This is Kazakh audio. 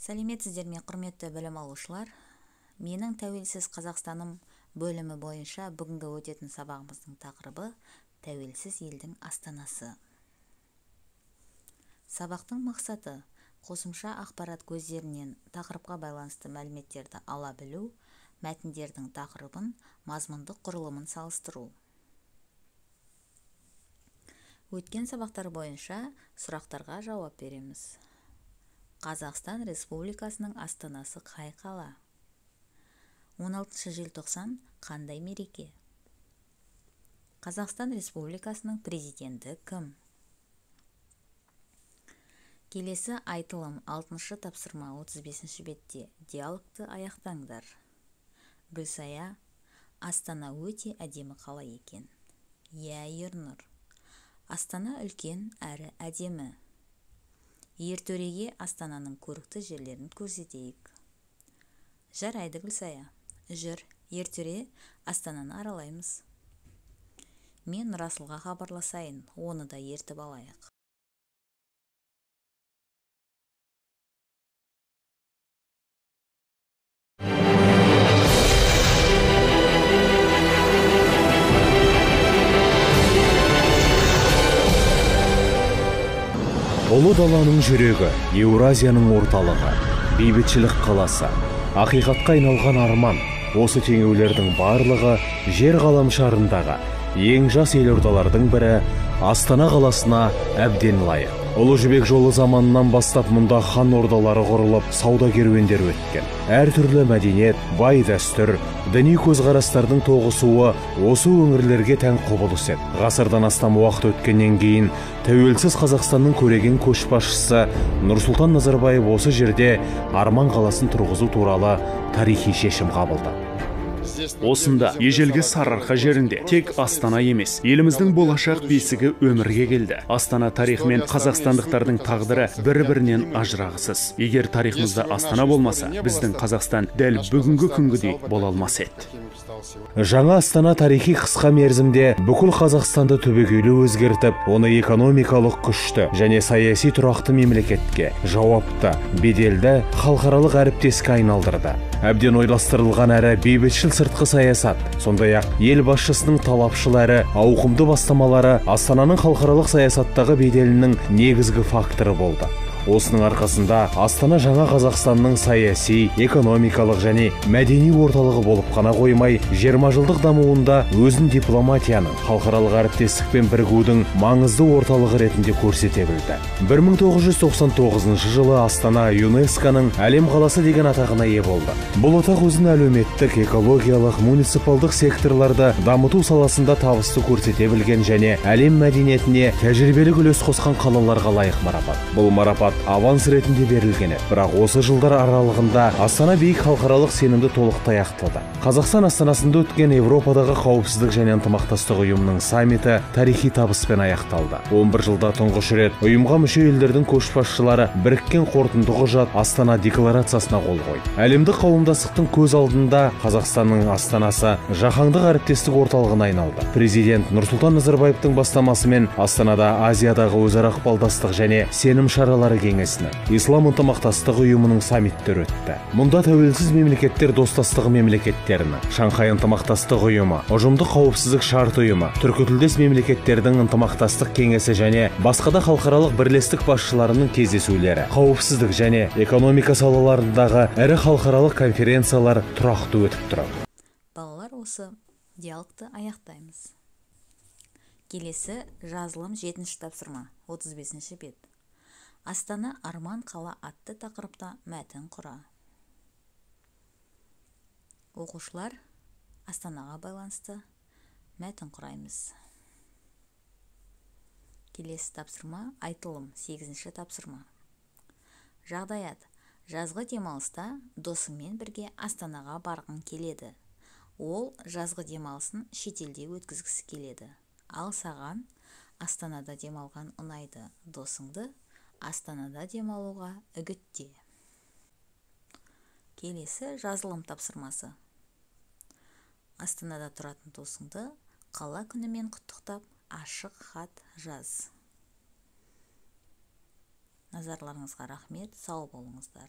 Сәлеметсіздер ме, құрметті білім алушылар. Менің тәуелсіз Қазақстаным бөлімі бойынша бүгінгі өтетін сабағымыздың тақырыбы тәуелсіз елдің астанасы. Сабақтың мақсаты қосымша ақпарат көздерінен тақырыпқа байланысты мәліметтерді ала білу, мәтіндердің тақырыбын, мазмұндық құрылымын салыстыру. Өткен сабақтар бойынша сұрақтарға жауап береміз. Қазақстан Республикасының астанасы қай қала? 16 желтоқсан қандай мереке? Қазақстан Республикасының президенті кім? Келесі айтылым 6-шы тапсырма 35-ші бетте. Диалогты аяқтаңдар. Гүлсая, Астана өте әдемі қала екен. Иә, Ернұр. Астана үлкен әрі әдемі. Ертөреге Астананың көрікті жерлерін көрсетейік. Жарайды, Гүлсая. Жүр, ертөре Астананы аралаймыз. Мен Расылға хабарласайын, оны да ертіп алайық. Ұлы даланың жүрегі, Еуразияның орталығы, бейбітшілік қаласы, ақиқатқа айналған арман, осы теңеулердің барлығы жер ғаламшарындағы ең жас елордалардың бірі Астана қаласына әбден лайық. Ұлы жібек жолы заманынан бастап мұнда хан ордалары құрылып, сауда керуендері өткен. Әртүрлі мәдениет, бай дәстүр, діни көзқарастардың тоғысуы осы өңірлерге тән құбылыс еді. Ғасырдан астам уақыт өткеннен кейін тәуелсіз Қазақстанның көреген көшбасшысы Нұрсұлтан Назарбаев осы жерде Арман қаласын тұрғызу туралы тарихи шешім қабылдады. Осында, ежелгі Сарыарқа жерінде тек Астана емес, еліміздің болашақ бесігі өмірге келді. Астана тарих мен қазақстандықтардың тағдыры бір-бірінен ажырағысыз. Егер тарихымызда Астана болмаса, біздің Қазақстан дәл бүгінгі күнгідей бола алмас еді. Жаңа Астана тарихи қысқа мерзімде бүкіл Қазақстанды түбегейлі өзгертіп, оны экономикалық күшті және саяси тұрақты мемлекетке, жауапты, беделді халықаралық әріптеске айналдырды. Әбден ойластырылған әрі бейбітшіл сыртқы саясат, сондай-ақ ел басшысының талапшыл әрі ауқымды бастамалары Астананың халықаралық саясаттағы беделінің негізгі факторы болды. Осының арқасында Астана жаңа Қазақстанның саяси, экономикалық және мәдени орталығы болып қана қоймай, 20 жылдық дамуында өзін дипломатияның, халықаралық әріптестікпен бірігудің маңызды орталығы ретінде көрсете білді. 1999 жылы Астана ЮНЕСКО-ның әлем қаласы деген атағына ие болды. Бұл атақ өзін әлеуметтік, экологиялық, муниципалдық секторларды дамыту саласында табысты көрсете білген және әлем мәдениетіне тәжірибелік үлес қосқан қалаларға лайық марапат. Бұл марапат аванс ретінде берілген еді. Бірақ осы жылдар аралығында Астана биік халықаралық сенімді толықтай ақтады. Қазақстан астанасында өткен Европадағы қауіпсіздік және ынтымақтастық ұйымының саммиті тарихи табыспен аяқталды. 11 жылда тұңғыш рет ұйымға мүше елдердің көшбасшылары біріккен қорытынды құжат Астана декларациясына қол қойды. Әлемдік қауымдастықтың көз алдында Қазақстанның астанасы жаһандық әріптестік орталығына айналды. Президент Нұрсұлтан Назарбаевтың бастамасымен Астанада Азиядағы өзара ықпалдастық және сенім шаралары кеңесінің, Ислам ынтымақтастық ұйымының саммиттері өтті. Мұнда тәуелсіз мемлекеттер достастығы мемлекеттерінің, Шанхай ынтымақтастық ұйымы, ұжымдық қауіпсіздік шарт ұйымы, түркітілдес мемлекеттердің ынтымақтастық кеңесі және басқа да халықаралық бірлестік басшыларының кездесулері, қауіпсіздік және экономика салаларындағы ірі халықаралық конференциялар тұрақты өтіп тұрады. Балалар, осы диалогты аяқтаймыз. Келесі жазылым 7-ші тапсырма 35-ші бет. Астана Арман қала атты тақырыпта мәтін құра. Оқушылар, Астанаға байланысты мәтін құраймыз. Келесі тапсырма айтылым 8-ші тапсырма. Жағдаят: жазғы демалыста досыңмен бірге Астанаға барғың келеді. Ол жазғы демалысын шетелде өткізгісі келеді. Ал саған Астанада демалған ұнайды. Досыңды Астанада демалуға үгітте. Келесі жазылым тапсырмасы. Астанада тұратын досыңды қала күнімен құттықтап ашық хат жаз. Назарларыңызға рахмет, сау болыңыздар.